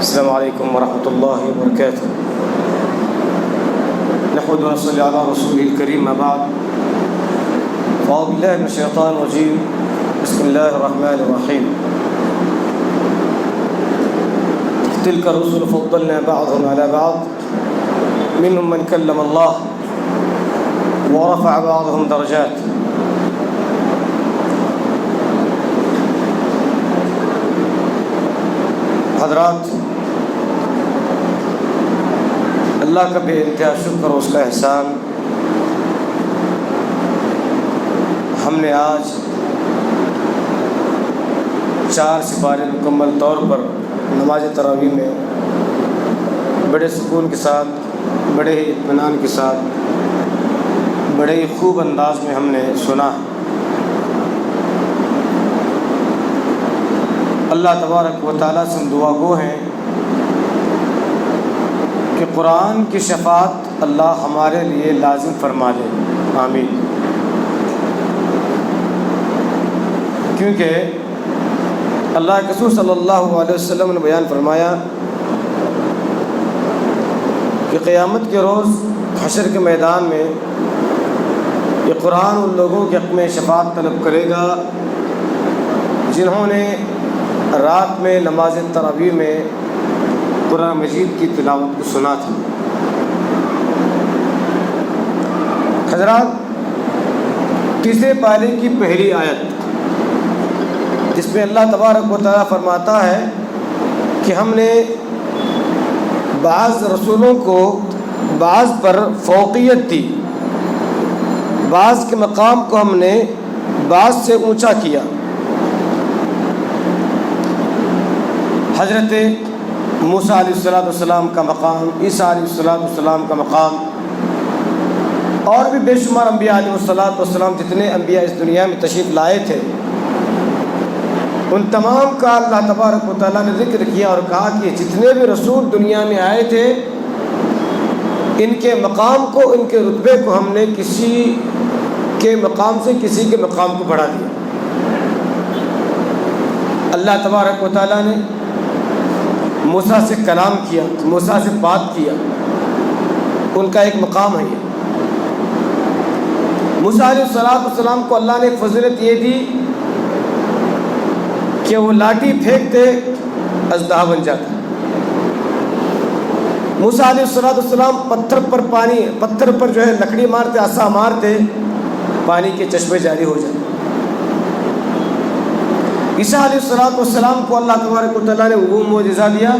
السلام علیکم ورحمۃ اللہ وبرکاتہ۔ نحمد و نصلی علی رسول الکریم، اما بعد فاعوذ باللہ من الشیطان الرجیم، بسم اللہ الرحمن الرحیم۔ تلک الرسل فضلنا بعضهم علی بعض منهم من کلم اللہ ورفع بعضهم درجات۔ حضرات، اللہ کا بے انتہا شکر اور اس کا احسان، ہم نے آج 4 سپارے مکمل طور پر نماز تراویح میں بڑے سکون کے ساتھ، بڑے ہی اطمینان کے ساتھ، بڑے ہی خوب انداز میں ہم نے سنا۔ اللہ تبارک و تعالیٰ سے ہم دعا گو ہیں کہ قرآن کی شفاعت اللہ ہمارے لیے لازم فرما دے، آمین۔ کیونکہ اللہ کے رسول صلی اللہ علیہ وسلم نے بیان فرمایا کہ قیامت کے روز حشر کے میدان میں یہ قرآن ان لوگوں کے حق میں شفاعت طلب کرے گا جنہوں نے رات میں نماز تراویح میں قرآن مجید کی تلاوت کو سنا تھا۔ حضرات، تیسرے پارے کی پہلی آیت، جس میں اللہ تبارک و تعالیٰ فرماتا ہے کہ ہم نے بعض رسولوں کو بعض پر فوقیت دی، بعض کے مقام کو ہم نے بعض سے اونچا کیا۔ حضرت موسیٰ علیہ السلام کا مقام، عیسیٰ علیہ السلام کا مقام، اور بھی بے شمار انبیاء علیہ السلام جتنے انبیاء اس دنیا میں تشریف لائے تھے، ان تمام کا اللہ تبارک و تعالیٰ نے ذکر کیا اور کہا کہ جتنے بھی رسول دنیا میں آئے تھے، ان کے مقام کو، ان کے رتبے کو ہم نے کسی کے مقام سے کسی کے مقام کو بڑھا دیا۔ اللہ تبارک و تعالیٰ نے موسیٰ سے کلام کیا، موسیٰ سے بات کیا، ان کا ایک مقام ہے یہ۔ موسیٰ علیہ السلام کو اللہ نے فضیلت یہ دی کہ وہ لاٹھی پھینکتے اژدہا بن جاتا۔ موسیٰ علیہ السلام پتھر پر جو ہے لکڑی مارتے، عصا مارتے، پانی کے چشمے جاری ہو جاتے۔ عیسیٰ علیہ السلام کو اللہ تبارک و تعالیٰ نے وہ معجزہ دیا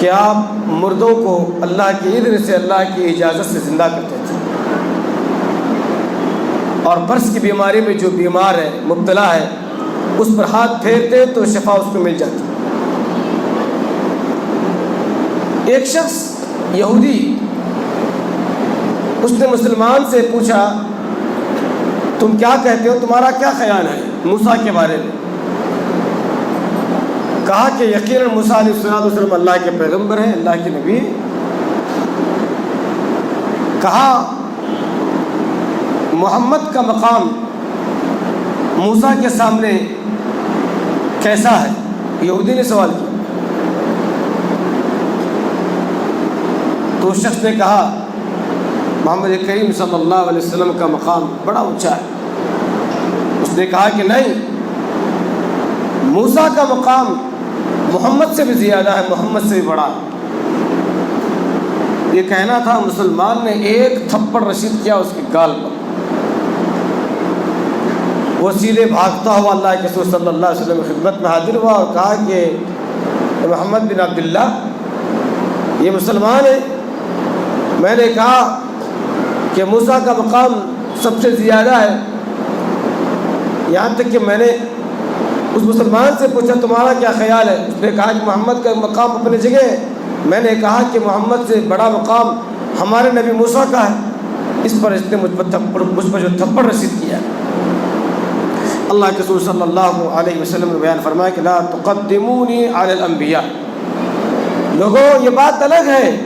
کہ آپ مردوں کو اللہ کی اذن سے، اللہ کی اجازت سے زندہ کرتے تھے، اور برس کی بیماری میں جو بیمار ہے، مبتلا ہے، اس پر ہاتھ پھیرتے تو شفا اس کو مل جاتی۔ ایک شخص یہودی، اس نے مسلمان سے پوچھا، تم کیا کہتے ہو، تمہارا کیا خیال ہے موسیٰ کے بارے میں؟ کہا کہ یقیناً موسیٰ علیہ السلام اللہ کے پیغمبر ہیں، اللہ کے نبی۔ کہا محمد کا مقام موسیٰ کے سامنے کیسا ہے؟ یہودی نے سوال کیا۔ تو اس شخص نے کہا محمد کریم صلی اللہ علیہ وسلم کا مقام بڑا اونچا ہے۔ اس نے کہا کہ نہیں، موسیٰ کا مقام محمد سے بھی زیادہ ہے، محمد سے بھی بڑا ہے۔ یہ کہنا تھا، مسلمان نے ایک تھپڑ رسید کیا اس کی گال پر۔ وہ سیدھے بھاگتا ہوا اللہ کے رسول صلی اللہ علیہ وسلم کی خدمت میں حاضر ہوا اور کہا کہ محمد بن عبداللہ، یہ مسلمان ہے، میں نے کہا کہ موسیٰ کا مقام سب سے زیادہ ہے، یہاں تک کہ میں نے اس مسلمان سے پوچھا تمہارا کیا خیال ہے؟ اس نے کہا کہ محمد کا مقام اپنی جگہ ہے۔ میں نے کہا کہ محمد سے بڑا مقام ہمارے نبی موسیٰ کا ہے۔ اس پر اس نے مجھ پر جو تھپڑ رسید کیا۔ اللہ کے رسول صلی اللہ علیہ وسلم نے بیان فرمایا کہ لا تقدمونی علی الانبیاء۔ لوگوں، یہ بات الگ ہے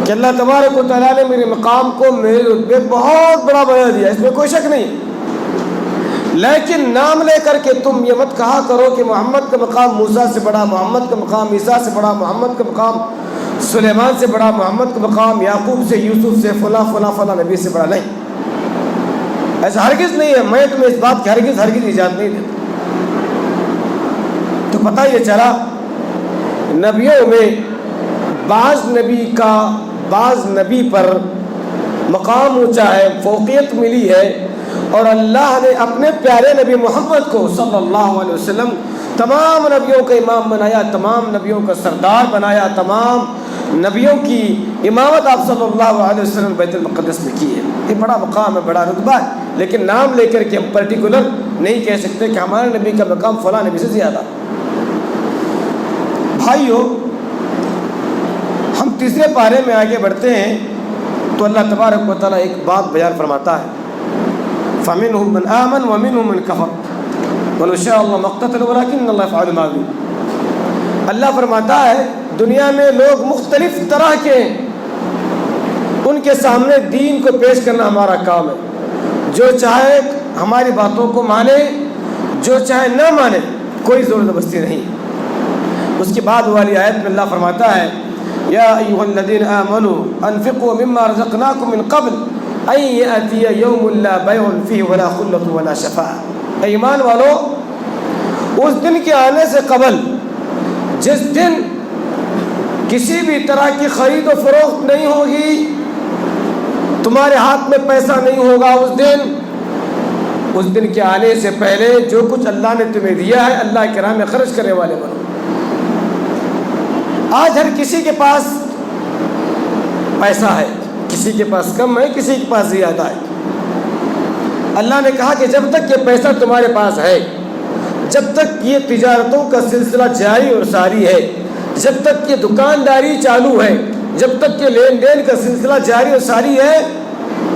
کہ اللہ تبارک و تعالیٰ نے میرے مقام کو، میرے رتبے بہت بڑا بنا دیا، اس میں کوئی شک نہیں، لیکن نام لے کر کے تم یہ مت کہا کرو کہ محمد کا مقام موسیٰ سے بڑا، محمد کا مقام عیسیٰ سے بڑا، محمد کا مقام سلیمان سے بڑا، محمد کا مقام یعقوب سے، یوسف سے، فلاں فلاں فلاں نبی سے بڑا نہیں۔ ایسا ہرگز نہیں ہے، میں تمہیں اس بات کی ہرگز اجازت نہیں دیتا۔ تو پتہ یہ چلا نبیوں میں بعض نبی پر مقام اونچا ہے، فوقیت ملی ہے، اور اللہ نے اپنے پیارے نبی محمد کو صلی اللہ علیہ وسلم تمام نبیوں کا امام بنایا، تمام نبیوں کا سردار بنایا، تمام نبیوں کی امامت آپ صلی اللہ علیہ وسلم بیت المقدس میں کی ہے۔ یہ بڑا مقام ہے، بڑا رتبہ ہے، لیکن نام لے کر کے ہم پرٹیکولر نہیں کہہ سکتے کہ ہمارے نبی کا مقام فلاں نبی سے زیادہ۔ بھائیو، ہم تیسرے پارے میں آگے بڑھتے ہیں تو اللہ تبارک و تعالیٰ ایک بات بیان فرماتا ہے، فَمِنْهُمْ مَنْ آمَنَ وَمِنْهُمْ مَنْ كَفَرَ وَلَوْ شَاءَ اللَّهُ مَا اقْتَتَلُوا وَلَٰكِنَّ اللَّهَ يَفْعَلُ مَا يُرِيدُ۔ اللہ فرماتا ہے دنیا میں لوگ مختلف طرح کے ہیں، ان کے سامنے دین کو پیش کرنا ہمارا کام ہے، جو چاہے ہماری باتوں کو مانے، جو چاہے نہ مانے، کوئی زور زبردستی نہیں۔ اس کے بعد والی آیت میں اللہ فرماتا ہے یا ایھا الذین آمنوا انفقوا مما رزقناکم من قبل ان یأتی یوم لا بیع فیہ ولا خلۃ ولا شفاعۃ۔ ایمان والو، اس دن کے آنے سے قبل جس دن کسی بھی طرح کی خرید و فروخت نہیں ہوگی، تمہارے ہاتھ میں پیسہ نہیں ہوگا، اس دن کے آنے سے پہلے جو کچھ اللہ نے تمہیں دیا ہے اللہ کے راہ میں خرچ کرنے والے بنو۔ آج ہر کسی کے پاس پیسہ ہے، کسی کے پاس کم ہے، کسی کے پاس زیادہ ہے۔ اللہ نے کہا کہ جب تک یہ پیسہ تمہارے پاس ہے، جب تک یہ تجارتوں کا سلسلہ جاری اور ساری ہے، جب تک یہ دکانداری چالو ہے، جب تک یہ لین دین کا سلسلہ جاری اور ساری ہے،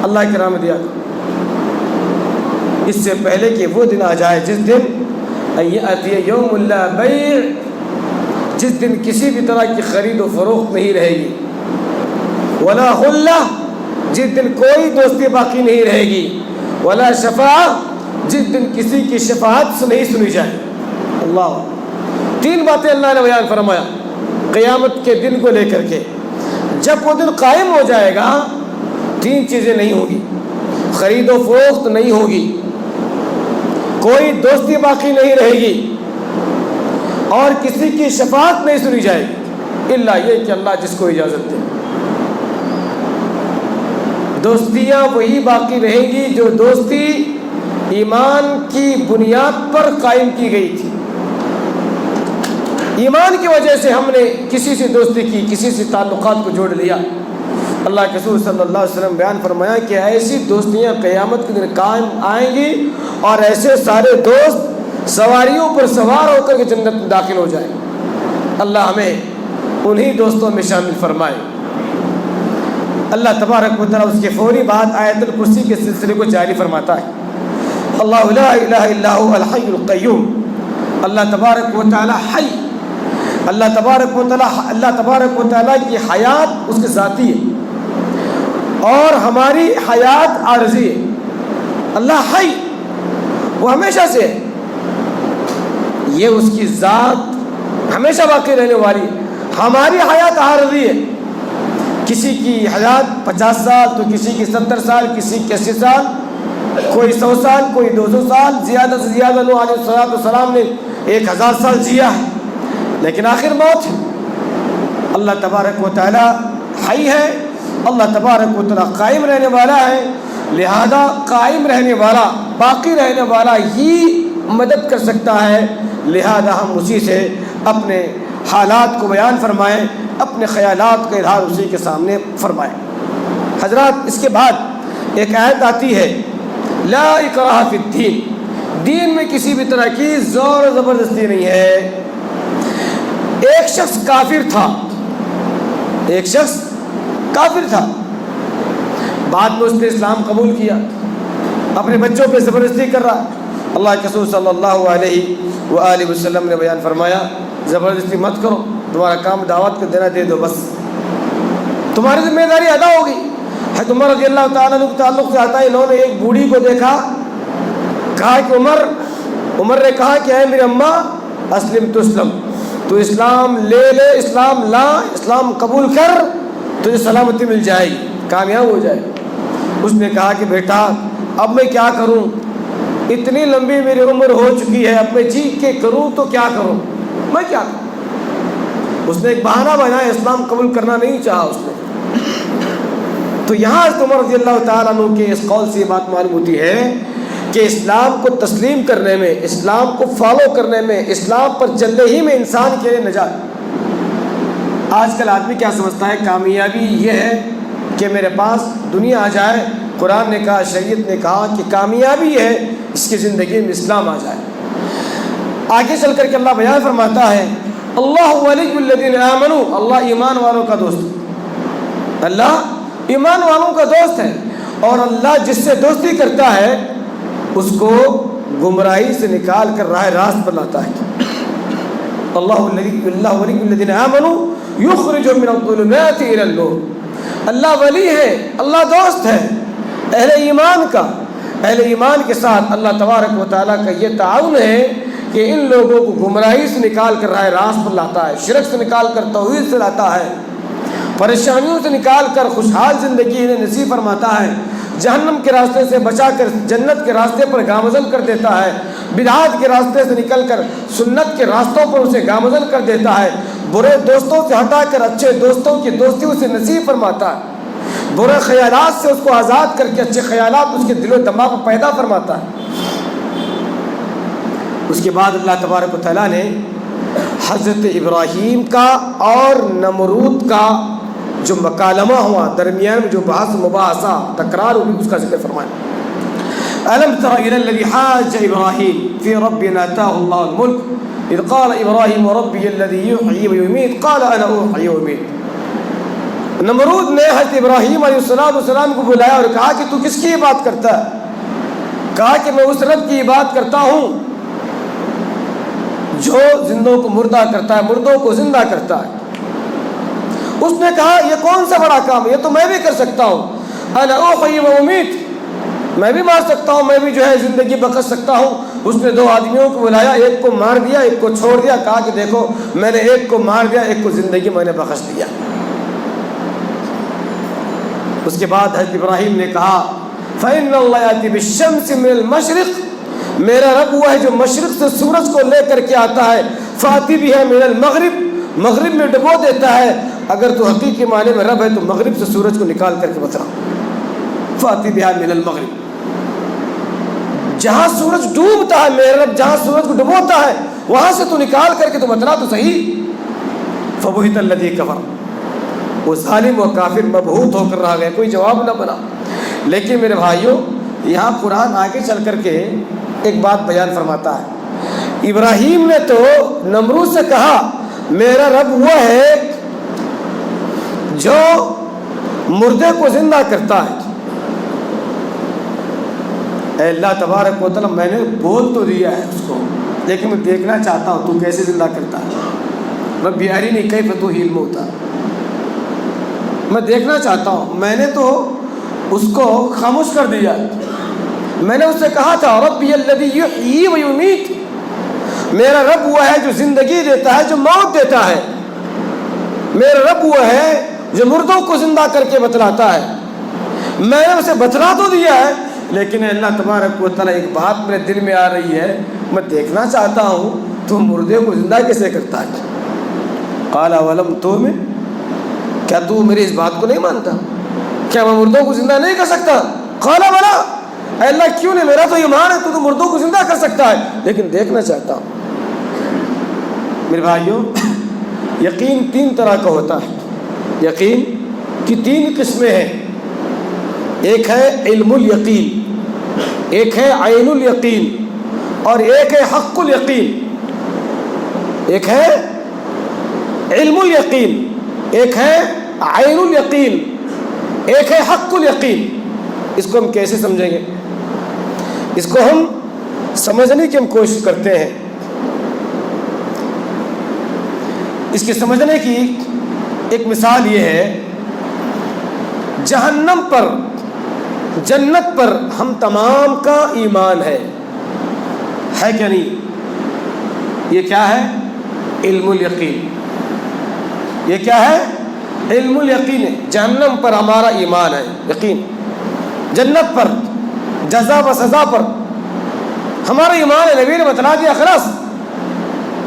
اللہ کے راہ میں دیا کرو، اس سے پہلے کہ وہ دن آ جائے جس دن یأتی یوم لا بیع، جس دن کسی بھی طرح کی خرید و فروخت نہیں رہے گی، ولا خلہ، جس دن کوئی دوستی باقی نہیں رہے گی، ولا شفاعہ، جس دن کسی کی شفاعت نہیں سنی جائے۔ اللہ، تین باتیں اللہ نے بیان فرمایا قیامت کے دن کو لے کر کے۔ جب وہ دن قائم ہو جائے گا، تین چیزیں نہیں ہوگی، خرید و فروخت نہیں ہوگی، کوئی دوستی باقی نہیں رہے گی، اور کسی کی شفاعت نہیں سنی جائے گی، الا یہ کہ اللہ جس کو اجازت دے۔ دوستیاں وہی باقی رہیں گی جو دوستی ایمان کی بنیاد پر قائم کی گئی تھی۔ ایمان کی وجہ سے ہم نے کسی سے دوستی کی، کسی سے تعلقات کو جوڑ لیا۔ اللہ کے رسول صلی اللہ علیہ وسلم بیان فرمایا کہ ایسی دوستیاں قیامت کے دن قائم آئیں گی، اور ایسے سارے دوست سواریوں پر سوار ہو کر کے جنت میں داخل ہو جائیں۔ اللہ ہمیں انہی دوستوں میں شامل فرمائے۔ اللہ تبارک و تعالیٰ اس کے فوری بعد آیت الکرسی کے سلسلے کو جاری فرماتا ہے، اللہ لا الہ الا هو الحی القیوم۔ اللہ تبارک و تعالیٰ حی، اللہ تبارک و تعالیٰ کی حیات اس کی ذاتی ہے، اور ہماری حیات عارضی ہے۔ اللہ حی، وہ ہمیشہ سے ہے، یہ اس کی ذات ہمیشہ باقی رہنے والی ہے۔ ہماری حیات عارضی ہے، کسی کی حیات 50 سال تو کسی کی 70 سال، کسی کی 80 سال، کوئی 100 سال، کوئی 200 سال، زیادہ سے زیادہ نوح علیہ السلام نے 1000 سال جیا ہے، لیکن آخر موت ہے۔ اللہ تبارک و تعالیٰ حی ہے، اللہ تبارک و تعالیٰ قائم رہنے والا ہے، لہذا قائم رہنے والا، باقی رہنے والا ہی مدد کر سکتا ہے، لہذا ہم اسی سے اپنے حالات کو بیان فرمائیں، اپنے خیالات کا اظہار اسی کے سامنے فرمائیں۔ حضرات، اس کے بعد ایک آیت آتی ہے، لا اکراہ فی الدین، دین میں کسی بھی طرح کی زور و زبردستی نہیں ہے۔ ایک شخص کافر تھا، بعد میں اس نے اسلام قبول کیا، اپنے بچوں پہ زبردستی کر رہا۔ اللہ کے رسول صلی اللہ علیہ وآلہ وسلم نے بیان فرمایا، زبردستی مت کرو، تمہارا کام دعوت کو دینا، دے دو، بس تمہاری ذمہ داری ادا ہوگی۔ حضرت عمر رضی اللہ تعالیٰ عنہ کے تعلق سے آتا ہے، انہوں نے ایک بوڑھی کو دیکھا، کہا کہ عمر نے کہا کہ اے میری اماں اسلم تسلم، تو اسلام لے لے، اسلام لا، اسلام قبول کر، تجھے سلامتی مل جائے گی، کامیاب ہو جائے۔ اس نے کہا کہ بیٹا اب میں کیا کروں، اتنی لمبی میری عمر ہو چکی ہے، اب میں جی کے کروں تو کیا کروں، میں کیا کروں۔ اس نے ایک بہانہ بنایا، اسلام قبول کرنا نہیں چاہا اس نے۔ تو یہاں حضرت عمر رضی اللہ تعالیٰ عنہ کے اس قول سے یہ بات معلوم ہوتی ہے کہ اسلام کو تسلیم کرنے میں، اسلام کو فالو کرنے میں، اسلام پر چلنے ہی میں انسان کے لیے نجات۔ آج کل آدمی کیا سمجھتا ہے، کامیابی یہ ہے کہ میرے پاس دنیا آ جائے، قرآن نے کہا، شریعت نے کہا کہ کامیابی ہے اس کی زندگی میں اسلام آ جائے۔ آگے چل کر کے اللہ بیان فرماتا ہے، اللہ ولی الذین آمنوا، اللہ ایمان والوں کا دوست، اللہ ایمان والوں کا دوست ہے، اور اللہ جس سے دوستی کرتا ہے اس کو گمراہی سے نکال کر راہ راست پر لاتا ہے۔ اللہ ولی الذین آمنوا یخرجهم من الظلمات الى النور، اللہ ولی ہے، اللہ دوست ہے اہل ایمان کا۔ اہل ایمان کے ساتھ اللہ تبارک و تعالیٰ کا یہ تعاون ہے کہ ان لوگوں کو گمراہی سے نکال کر راہ راست پر لاتا ہے، شرک سے نکال کر توحید سے لاتا ہے، پریشانیوں سے نکال کر خوشحال زندگی انہیں نصیب فرماتا ہے، جہنم کے راستے سے بچا کر جنت کے راستے پر گامزن کر دیتا ہے، بدعات کے راستے سے نکل کر سنت کے راستوں پر اسے گامزن کر دیتا ہے، برے دوستوں سے ہٹا کر اچھے دوستوں کی دوستی اسے نصیب فرماتا ہے، برے خیالات سے اس کو آزاد کر کے اچھے خیالات اس کے دل و دماغ میں پیدا فرماتا ہے۔ اس کے بعد اللہ تبارک و تعالیٰ نے حضرت ابراہیم کا اور نمرود کا جو مکالمہ ہوا، درمیان میں جو بحث مباحثہ تکرار ہوئی، اس کا ذکر فرمایا۔ الم تر الى الذي حاج ابراہیم فی ربنا آتاه الله الملک اذ قال ابراہیم ربی الذی یحیی ویمیت قال انا احیی وامید۔ نمرود نے حضرت ابراہیم علیہ السلام کو بلایا اور کہا کہ تو کس کی بات کرتا ہے؟ کہا کہ میں اس رب کی بات کرتا ہوں جو زندوں کو مردہ کرتا ہے، مردوں کو زندہ کرتا ہے۔ اس نے کہا یہ کون سا بڑا کام ہے، یہ تو میں بھی کر سکتا ہوں، انا احیی و امیت، میں بھی مار سکتا ہوں، میں بھی جو ہے زندگی بخش سکتا ہوں۔ اس نے دو آدمیوں کو بلایا، ایک کو مار دیا، ایک کو چھوڑ دیا، کہا کہ دیکھو میں نے ایک کو مار دیا، ایک کو زندگی میں نے بخش دیا۔ اس کے بعد حضرت ابراہیم نے کہا فإن اللہ یأتی بالشمس من المشرق، میرا رب وہ ہے جو مشرق سے سورج کو لے کر کے آتا ہے، فآتی بہا من المغرب، مغرب میں ڈبو دیتا ہے۔ اگر تو حقیقی معنی میں رب ہے تو مغرب سے سورج کو نکال کر کے بتلا، فآتی بہا من المغرب، جہاں سورج ڈوبتا ہے میرا رب جہاں سورج کو ڈبوتا ہے وہاں سے تو نکال کر کے تو بتلا تو صحیح۔ فبہت الذی کفر، وہ ظالم و کافر مبہوت ہو کر رہ گئے، کوئی جواب نہ بنا۔ لیکن میرے بھائیوں یہاں قرآن آگے چل کر کے ایک بات بیان فرماتا ہے، ابراہیم نے تو نمرود سے کہا میرا رب وہ ہے جو مردے کو زندہ کرتا ہے۔ اے اللہ تبارک و تعالیٰ میں نے بول تو دیا ہے اس کو، لیکن میں دیکھنا چاہتا ہوں تو کیسے زندہ کرتا ہے۔ ربی ارینی کیف تحیی الموتیٰ، میں دیکھنا چاہتا ہوں۔ میں نے تو اس کو خاموش کر دیا، میں نے اس سے کہا تھا ربی الذی یحیی و یمیت، میرا رب وہ ہے جو زندگی دیتا ہے، جو موت دیتا ہے، میرا رب وہ ہے جو مردوں کو زندہ کر کے بتلاتا ہے۔ میں نے اسے بتلا تو دیا ہے، لیکن اللہ تبارک و تعالیٰ ایک بات میرے دل میں آ رہی ہے، میں دیکھنا چاہتا ہوں تو مردے کو زندہ کیسے کرتا ہے۔ قال ولم تؤمن، کیا تو میری اس بات کو نہیں مانتا؟ کیا میں مردوں کو زندہ نہیں کر سکتا؟ قال بلا، اے اللہ کیوں نہیں، میرا تو ایمان ہے تو مردوں کو زندہ کر سکتا ہے، لیکن دیکھنا چاہتا ہوں۔ میرے بھائیوں یقین تین طرح کا ہوتا ہے، یقین کی تین قسمیں ہیں، ایک ہے علم الیقین، ایک ہے عین الیقین، اور ایک ہے حق الیقین۔ ایک ہے علم الیقین، ایک ہے عین الیقین، ایک ہے حق الیقین۔ اس کو ہم کیسے سمجھیں گے؟ اس کو ہم سمجھنے کی ہم کوشش کرتے ہیں۔ اس کے سمجھنے کی ایک مثال یہ ہے، جہنم پر جنت پر ہم تمام کا ایمان ہے، ہے کہ نہیں؟ یہ کیا ہے؟ علم الیقین. یہ کیا ہے؟ علم الیقین ہے. جہنم پر ہمارا ایمان ہے، یقین. جنت پر، جزا و سزا پر ہمارا ایمان ہے. نبی نے بتلا دیا، خلاص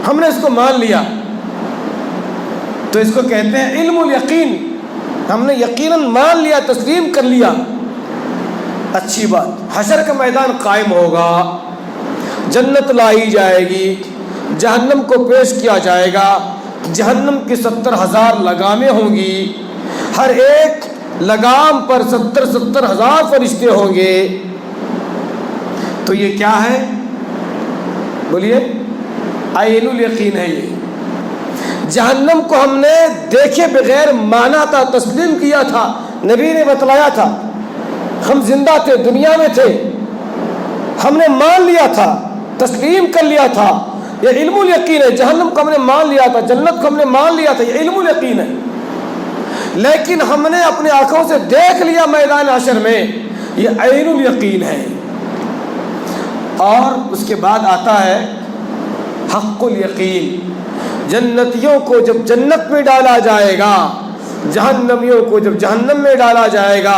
ہم نے اس کو مان لیا. تو اس کو کہتے ہیں علم الیقین. ہم نے یقیناً مان لیا، تسلیم کر لیا. اچھی بات. حشر کا میدان قائم ہوگا، جنت لائی جائے گی، جہنم کو پیش کیا جائے گا. جہنم کی 70,000 لگامیں ہوں گی، ہر ایک لگام پر 70,000 فرشتے ہوں گے. تو یہ کیا ہے؟ بولیے. عین الیقین ہے. یہ جہنم کو ہم نے دیکھے بغیر مانا تھا، تسلیم کیا تھا. نبی نے بتلایا تھا، ہم زندہ تھے، دنیا میں تھے، ہم نے مان لیا تھا، تسلیم کر لیا تھا. یہ علم الیقین ہے. جہنم کو ہم نے مان لیا تھا، جنت کو ہم نے مان لیا تھا. یہ علم الیقین ہے. لیکن ہم نے اپنے آنکھوں سے دیکھ لیا میدان حشر میں، یہ عین الیقین ہے. اور اس کے بعد آتا ہے حق الیقین. جنتیوں کو جب جنت میں ڈالا جائے گا، جہنمیوں کو جب جہنم میں ڈالا جائے گا،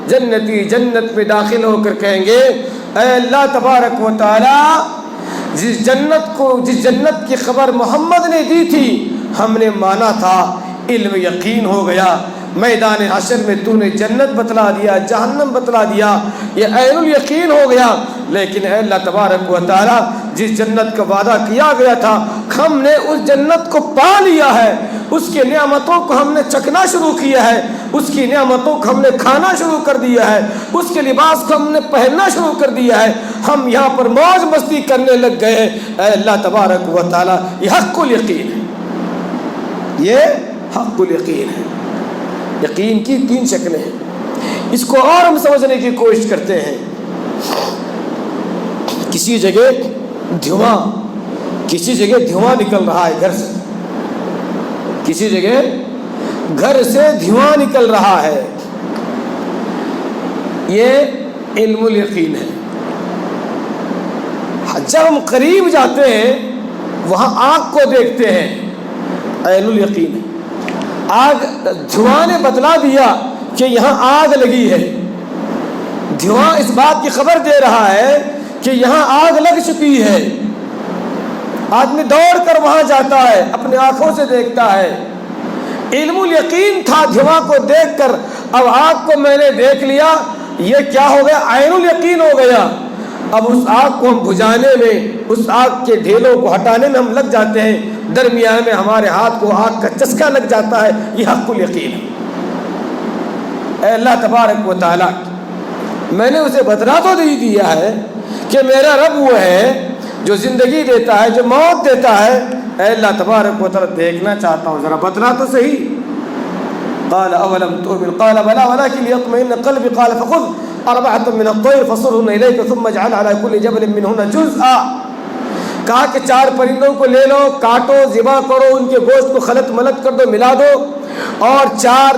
جنتی جنت میں داخل ہو کر کہیں گے اے اللہ تبارک و تعالی، جس جنت کی خبر محمد نے دی تھی ہم نے مانا تھا، علم یقین ہو گیا. میدان حشر میں تو نے جنت بتلا دیا، جہنم بتلا دیا، یہ عین الیقین ہو گیا. لیکن اے اللہ تبارک و تعالی، جس جنت کا وعدہ کیا گیا تھا ہم نے اس جنت کو پا لیا ہے، اس کی نعمتوں کو ہم نے چکھنا شروع کیا ہے، اس کی نعمتوں کو ہم نے کھانا شروع کر دیا ہے، اس کے لباس کو ہم نے پہننا شروع کر دیا ہے، ہم یہاں پر موج مستی کرنے لگ گئے ہیں. اے اللہ تبارک و تعالی، یہ حق الیقین ہے. یہ حق الیقین ہے. یقین کی 3 شکلیں ہیں. اس کو اور ہم سمجھنے کی کوشش کرتے ہیں. کسی جگہ دھواں نکل رہا ہے گھر سے، کسی جگہ گھر سے دھواں نکل رہا ہے، یہ علم الیقین ہے. جب ہم قریب جاتے ہیں وہاں آگ کو دیکھتے ہیں، عین الیقین ہے. آگ، دھواں نے بتلا دیا کہ یہاں آگ لگی ہے. دھواں اس بات کی خبر دے رہا ہے کہ یہاں آگ لگ چکی ہے. آدمی دوڑ کر وہاں جاتا ہے، اپنے آنکھوں سے دیکھتا ہے. علم الیقین تھا دھواں کو دیکھ کر. اب آگ کو میں نے دیکھ لیا، یہ کیا ہو گیا؟ عین الیقین ہو گیا. اب اس آگ کو ہم بجھانے میں، اس آگ کے ڈھیلوں کو ہٹانے میں ہم لگ جاتے ہیں، درمیان میں ہمارے ہاتھ کو آگ کا چسکا لگ جاتا ہے. یہ حق الیقین ہے. اے اللہ تبارک و تعالی، میں نے اسے بتلا تو دیا ہے کہ میرا رب وہ ہے جو زندگی دیتا ہے، جو موت دیتا ہے. اے اللہ تبارک و تعالی، دیکھنا چاہتا ہوں، ذرا بتلا تو صحیح. قال اولم تؤمن قال بلى ولكن ليطمئن قلبي قال فخذ 4 من الطير فصرهن اليك ثم اجعل على كل جبل منهن جزءا. کہا کہ 4 پرندوں کو لے لو، کاٹو، ذبح کرو، ان کے گوشت کو خلط ملط کر دو، ملا دو، اور 4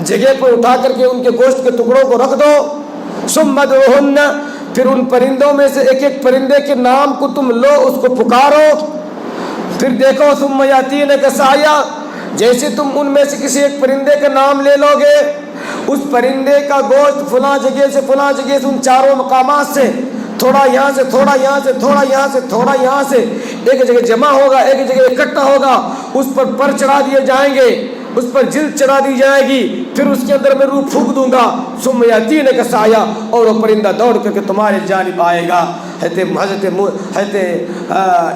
جگہ پر اٹھا کر کے ان کے گوشت کے ٹکڑوں کو رکھ دو. ثم ادعوهن، پھر ان پرندوں میں سے ایک ایک پرندے کے نام کو تم لو، اس کو پکارو. پھر دیکھو ثم یاتینک سعیا، جیسے تم ان میں سے کسی ایک پرندے کا نام لے لو گے، اس پرندے کا گوشت فلاں جگہ سے فلاں جگہ سے، ان 4 مقامات سے، تھوڑا یہاں سے، تھوڑا یہاں سے، تھوڑا یہاں سے، تھوڑا یہاں سے، ایک جگہ جمع ہوگا، ایک جگہ اکٹھا ہوگا. اس پر چڑھا دیے جائیں گے، اس پر جلد چڑھا دی جائے گی، پھر اس کے اندر میں روح پھونک دوں گا. ثم یاتینک سعیا، اور وہ پرندہ دوڑ کر کے تمہارے جانب آئے گا. حضرت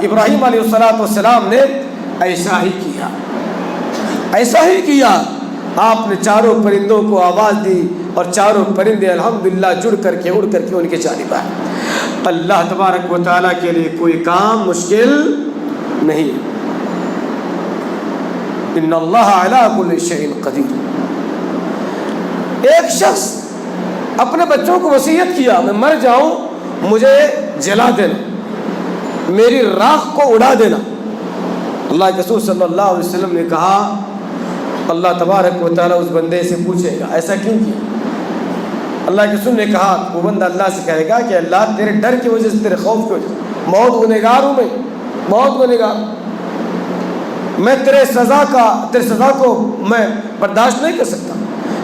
ابراہیم علیہ السلام نے ایسا ہی کیا، ایسا ہی کیا. آپ نے 4 پرندوں کو آواز دی اور 4 پرندے الحمدللہ جڑ کر کے، اڑ کر کے ان کے جانب آئے. اللہ تبارک و تعالیٰ کے لیے کوئی کام مشکل نہیں. ان اللہ علی کل شیء قدیر. ایک شخص اپنے بچوں کو وصیت کیا، میں مر جاؤں مجھے جلا دینا، میری راکھ کو اڑا دینا. اللہ کے رسول صلی اللہ علیہ وسلم نے کہا، اللہ تبارک و تعالیٰ اس بندے سے پوچھے گا ایسا کیوں کیا. اللہ کے رسول نے کہا، وہ بندہ اللہ سے کہے گا کہ اللہ تیرے ڈر کی وجہ سے، تیرے خوف کی وجہ سے بہت گنہگار ہوں میں، بہت گنہگار، میں تیرے سزا کو میں برداشت نہیں کر سکتا،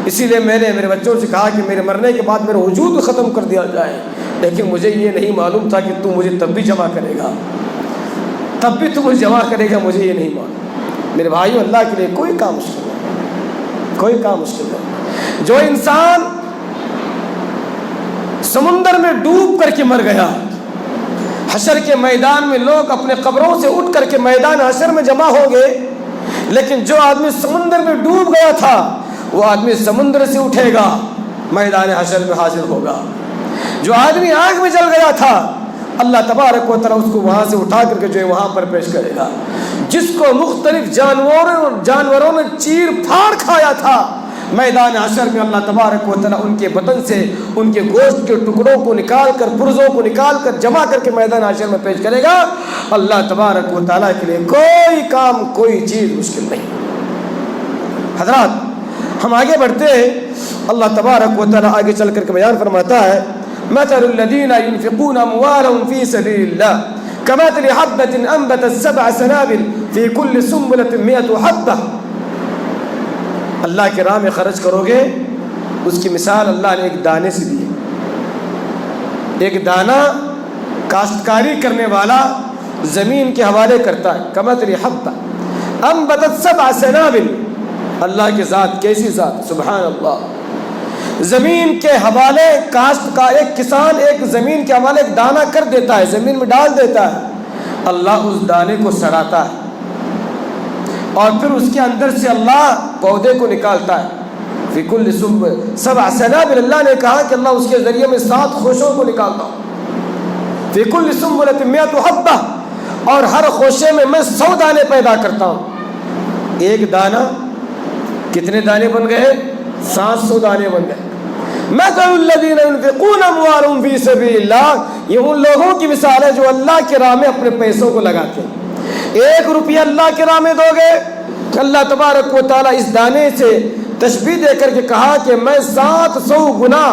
اسی لیے میں نے میرے بچوں سے کہا کہ میرے مرنے کے بعد میرا وجود ختم کر دیا جائے، لیکن مجھے یہ نہیں معلوم تھا کہ تو مجھے تب بھی جمع کرے گا، تب بھی تو مجھے جمع کرے گا، مجھے یہ نہیں معلوم۔ میرے بھائیو، اللہ کے لیے کوئی کام مشکل نہیں، کوئی کام مشکل نہیں۔ جو انسان سمندر میں ڈوب کر کے مر گیا، حشر کے میدان میں لوگ اپنے قبروں سے اٹھ کر کے میدان حشر میں جمع ہوں گے، لیکن جو آدمی سمندر میں ڈوب گیا تھا وہ آدمی سمندر سے اٹھے گا، میدان حشر میں حاضر ہوگا۔ جو آدمی آگ میں جل گیا تھا، اللہ تبارک و تعالیٰ اس کو وہاں سے اٹھا کر کے جو ہے وہاں پر پیش کرے گا۔ جس کو مختلف جانوروں نے چیر پھاڑ کھایا تھا، میدان حشر میں اللہ تبارک و تعالیٰ ان کے بدن سے ان کے گوشت کے ٹکڑوں کو نکال کر، پرزوں کو نکال کر جمع کر کے میدان حشر میں پیش کرے گا۔ اللہ تبارک و تعالیٰ کے لیے کوئی کام، کوئی چیز مشکل نہیں۔ حضرات، ہم آگے بڑھتے ہیں، اللہ تبارک و تعالیٰ آگے چل کر کے بیان فرماتا ہے: مثل الذين ينفقون اموالهم في سبيل الله كمثل حبة انبتت 7 سنابل في كل سنبلة 100 حبة۔ اللہ کے راہ میں خرچ کرو گے، اس کی مثال اللہ نے ایک دانے سے دی ہے۔ ایک دانہ کاشتکاری کرنے والا زمین کے حوالے کرتا ہے، کمثل حبہ انبتت 7 سنابل، اللہ کی ذات کیسی ذات، سبحان اللہ۔ زمین کے حوالے کاشت کا ایک کسان ایک زمین کے حوالے ایک دانہ کر دیتا ہے، زمین میں ڈال دیتا ہے، اللہ اس دانے کو سڑاتا ہے اور پھر اس کے اندر سے اللہ پودے کو نکالتا ہے۔ فی کل 7 سنابل، اللہ نے کہا کہ اللہ اس کے ذریعے میں 7 خوشوں کو نکالتا ہوں۔ فی کل سنبلۃ 100 حبہ، اور ہر خوشے میں میں 100 دانے پیدا کرتا ہوں۔ ایک دانہ کتنے دانے بن گئے؟ 700 دانے بن گئے۔ مثل الذین ينفقون اموالهم فی سبیل اللہ، یہ ان لوگوں کی مثال ہے جو اللہ کے راہ میں اپنے پیسوں کو لگاتے ہیں۔ 1 روپیہ اللہ کے راہ میں دو گے، اللہ تبارک و تعالیٰ اس دانے سے تشبیہ دے کر کے کہا کہ میں 700 گنا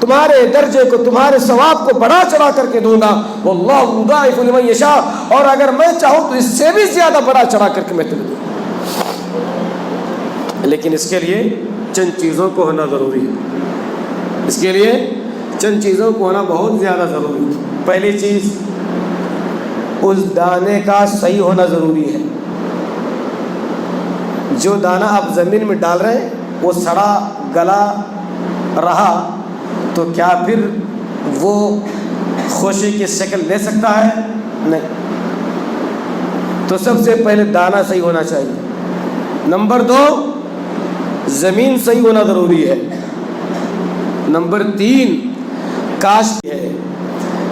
تمہارے درجے کو، تمہارے ثواب کو بڑھا چڑھا کر کے دوں گا۔ واللہ یضاعف لمن یشاء، اور اگر میں چاہوں تو اس سے بھی زیادہ بڑھا چڑھا کر کے میں تمہیں دوں گا۔ لیکن اس کے لیے چند چیزوں کو ہونا ضروری ہے، اس کے لیے چند چیزوں کو ہونا بہت زیادہ ضروری ہے۔ پہلی چیز، اس دانے کا صحیح ہونا ضروری ہے۔ جو دانہ آپ زمین میں ڈال رہے ہیں وہ سڑا گلا رہا تو کیا پھر وہ خوشی کی شکل لے سکتا ہے؟ نہیں۔ تو سب سے پہلے دانہ صحیح ہونا چاہیے۔ نمبر 2، زمین صحیح ہونا ضروری ہے۔ نمبر 3، کاشت ہے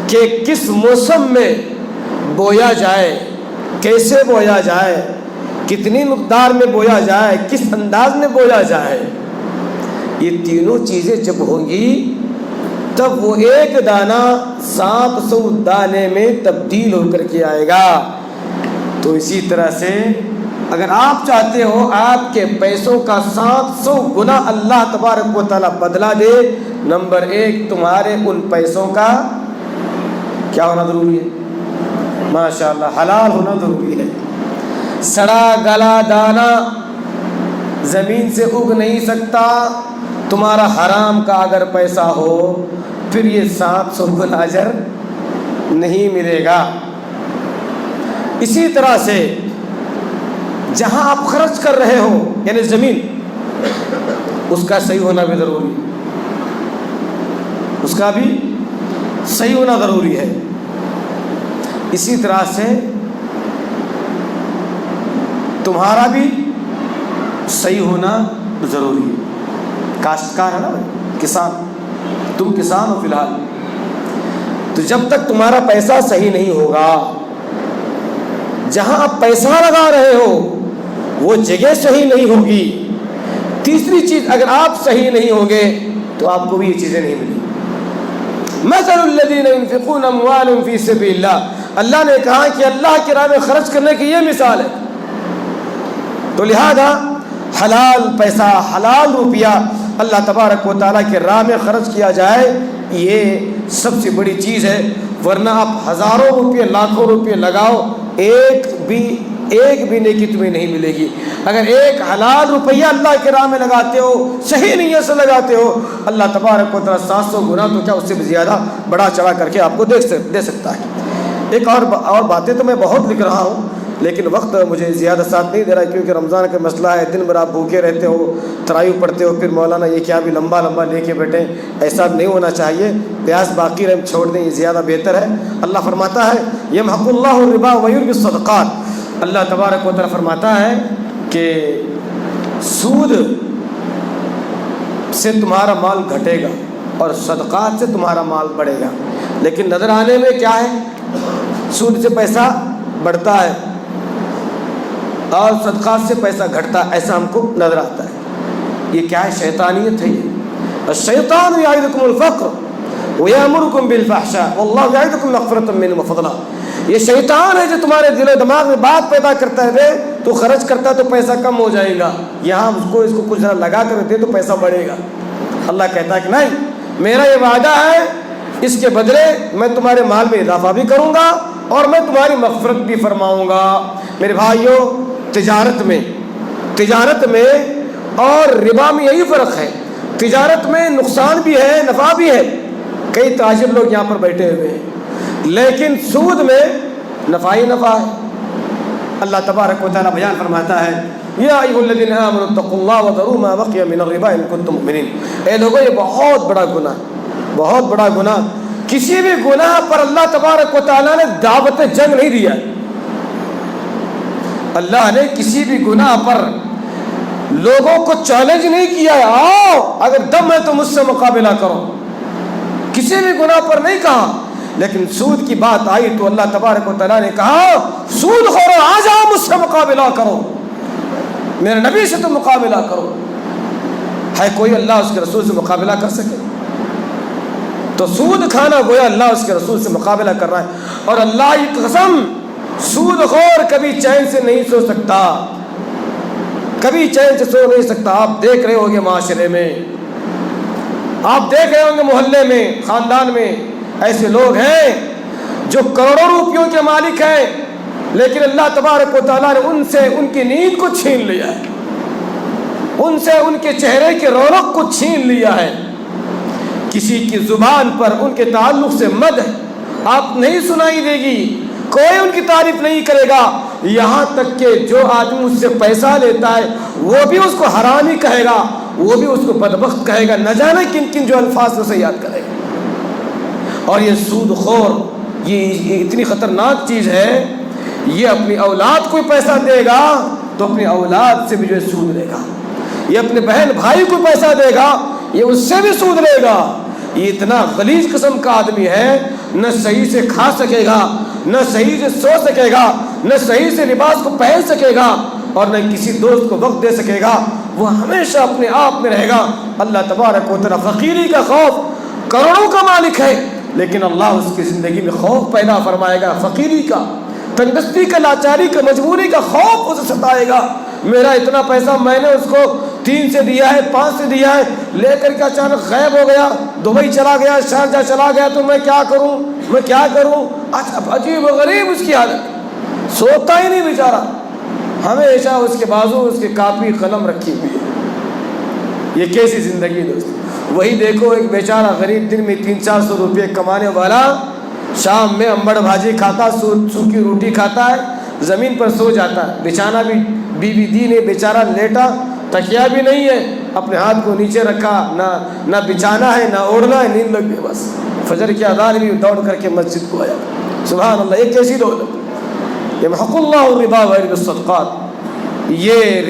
کہ کس موسم میں بویا جائے، کیسے بویا جائے، کتنی مقدار میں بویا جائے، کس انداز میں بویا جائے۔ یہ تینوں چیزیں جب ہوں گی تب وہ ایک دانہ 700 دانے میں تبدیل ہو کر کے آئے گا۔ تو اسی طرح سے اگر آپ چاہتے ہو آپ کے پیسوں کا 700 گنا اللہ تبارک و تعالیٰ بدلہ دے، نمبر 1، تمہارے ان پیسوں کا کیا ہونا ضروری ہے؟ ماشاءاللہ حلال ہونا ضروری ہے۔ سڑا گلا دانہ زمین سے اگ نہیں سکتا، تمہارا حرام کا اگر پیسہ ہو پھر یہ 700 گنا اجر نہیں ملے گا۔ اسی طرح سے جہاں آپ خرچ کر رہے ہو یعنی زمین، اس کا صحیح ہونا بھی ضروری ہے، اس کا بھی صحیح ہونا ضروری ہے۔ اسی طرح سے تمہارا بھی صحیح ہونا ضروری ہے۔ کاشتکار ہے نا بھائی، کسان، تم کسان ہو فی الحال، تو جب تک تمہارا پیسہ صحیح نہیں ہوگا، جہاں آپ پیسہ لگا رہے ہو وہ جگہ صحیح نہیں ہوگی۔ تیسری چیز، اگر آپ صحیح نہیں ہوں گے تو آپ کو بھی یہ چیزیں نہیں ملیں۔ مثل الذین ينفقون اموالهم فی سبیل اللہ، اللہ نے کہا کہ اللہ کی راہ میں خرچ کرنے کی یہ مثال ہے۔ تو لہذا حلال پیسہ، حلال روپیہ اللہ تبارک و تعالیٰ کے راہ میں خرچ کیا جائے، یہ سب سے بڑی چیز ہے۔ ورنہ آپ ہزاروں روپے لاکھوں روپے لگاؤ، ایک بھی نیکی تمہیں نہیں ملے گی۔ اگر ایک حلال روپیہ اللہ کے راہ میں لگاتے ہو، صحیح نیت سے لگاتے ہو، اللہ تبارک و تعالیٰ 700 گنا تو کیا اس سے بھی زیادہ بڑا چڑھا کر کے آپ کو دے سکتا ہے۔ ایک اور باتیں تو میں بہت لکھ رہا ہوں، لیکن وقت مجھے زیادہ ساتھ نہیں دے رہا ہے، کیونکہ رمضان کا مسئلہ ہے، دن بھر آپ بھوکے رہتے ہو، تراویح پڑھتے ہو، پھر مولانا یہ کیا بھی لمبا لے کے بیٹھیں، ایسا نہیں ہونا چاہیے، پیاس باقی رہے چھوڑ دیں، یہ زیادہ بہتر ہے۔ اللہ فرماتا ہے یمحق اللہ الربا ویربی الصدقات، اللہ تبارک و تعالیٰ فرماتا ہے کہ سود سے تمہارا مال گھٹے گا اور صدقات سے تمہارا مال بڑھے گا، لیکن نظر آنے میں کیا ہے؟ سود سے پیسہ بڑھتا ہے اور صدقات سے پیسہ گھٹتا ہے، ایسا ہم کو نظر آتا ہے۔ یہ کیا ہے؟ شیطانیت ہے۔ یہ الشیطان یعدکم الفقر ویامرکم بالفحشاء واللہ یعدکم مغفرۃ منہ وفضلا، یہ شیطان ہے جو تمہارے دل و دماغ میں بات پیدا کرتا ہے، تو خرچ کرتا تو پیسہ کم ہو جائے گا، یہاں اس کو کچھ ذرا لگا کر دے تو پیسہ بڑھے گا۔ اللہ کہتا ہے کہ نہیں، میرا یہ وعدہ ہے، اس کے بدلے میں تمہارے مال میں اضافہ بھی کروں گا اور میں تمہاری مغفرت بھی فرماؤں گا۔ میرے بھائیوں، تجارت میں اور ربا میں یہی فرق ہے، تجارت میں نقصان بھی ہے، نفع بھی ہے، کئی تاجر لوگ یہاں پر بیٹھے ہوئے ہیں، لیکن سود میں نفع ہی نفع ہے۔ اللہ تبارک و تعالیٰ بیان فرماتا ہے یا ایھا الذین آمنوا اتقوا اللہ وذروا ما بقی من الربا ان کنتم مؤمنین، اے لوگوں یہ بہت بڑا گناہ، کسی بھی گناہ پر اللہ تبارک و تعالیٰ نے دعوت جنگ نہیں دیا۔ اللہ نے کسی بھی گناہ پر لوگوں کو چیلنج نہیں کیا ہے، آؤ اگر دم ہے تو مجھ سے مقابلہ کرو، کسی بھی گناہ پر نہیں کہا۔ لیکن سود کی بات آئی تو اللہ تبارک و تعالیٰ نے کہا سود خورو آ جاؤ مجھ سے مقابلہ کرو، میرے نبی سے تو مقابلہ کرو۔ ہے کوئی اللہ اس کے رسول سے مقابلہ کر سکے؟ تو سود کھانا گویا اللہ اس کے رسول سے مقابلہ کر رہا ہے، اور اللہ کی قسم سود خور کبھی چین سے نہیں سو سکتا، کبھی چین سے سو نہیں سکتا۔ آپ دیکھ رہے ہوں گے معاشرے میں، آپ دیکھ رہے ہوں گے محلے میں، خاندان میں ایسے لوگ ہیں جو کروڑوں روپیوں کے مالک ہیں، لیکن اللہ تبارک و تعالیٰ نے ان سے ان کی نیند کو چھین لیا ہے، ان سے ان کے چہرے کی رونق کو چھین لیا ہے۔ کسی کی زبان پر ان کے تعلق سے مدح آپ نہیں سنائی دے گی، کوئی ان کی تعریف نہیں کرے گا، یہاں تک کہ جو آدمی اس سے پیسہ لیتا ہے وہ بھی اس کو حرامی کہے گا، وہ بھی اس کو بدبخت کہے گا، نہ جانے کن کن جو الفاظ سے یاد کرے گا۔ اور یہ سود خور یہ اتنی خطرناک چیز ہے، یہ اپنی اولاد کو پیسہ دے گا تو اپنی اولاد سے بھی جو ہے سود لے گا، یہ اپنے بہن بھائی کو پیسہ دے گا، یہ اس سے بھی سود لے گا۔ یہ اتنا غلیظ قسم کا آدمی ہے، نہ صحیح سے کھا سکے گا، نہ صحیح سے سو سکے گا، نہ صحیح سے لباس کو پہن سکے گا، اور نہ کسی دوست کو وقت دے سکے گا، وہ ہمیشہ اپنے آپ میں رہے گا۔ اللہ تبارک و تعالیٰ فقیری کا خوف، کروڑوں کا مالک ہے، لیکن اللہ اس کی زندگی میں خوف پیدا فرمائے گا، فقیری کا، تنگدستی کا، لاچاری کا، مجبوری کا خوف اسے ستائے گا۔ میرا اتنا پیسہ میں نے اس کو 3 سے دیا ہے، 5 سے دیا ہے، لے کر کے اچانک غائب ہو گیا، دبئی چلا گیا، شارجہ چلا گیا، تو میں کیا کروں؟ عجیب و غریب اس کی حالت، سوتا ہی نہیں بیچارہ، ہمیشہ اس کے بازو اس کے کاپی قلم رکھی ہوئی ہے۔ یہ کیسی زندگی دوست؟ وہی دیکھو ایک بیچارہ غریب دن میں 300-400 روپے کمانے والا شام میں امبڑ بھاجی کھاتا، سوکھی روٹی کھاتا ہے، زمین پر سو جاتا ہے، بچھانا بھی بیوی دی نے، بیچارہ لیٹا، تکیا بھی نہیں ہے، اپنے ہاتھ کو نیچے رکھا، نہ بچھانا ہے نہ اوڑھنا ہے، نیند لگ گئی، بس فجر کی اذان بھی دوڑ کر کے مسجد کو آیا۔ سبحان اللہ، یہ کیسی دولت! یمحق اللہ الربا ویربی الصدقات، یہ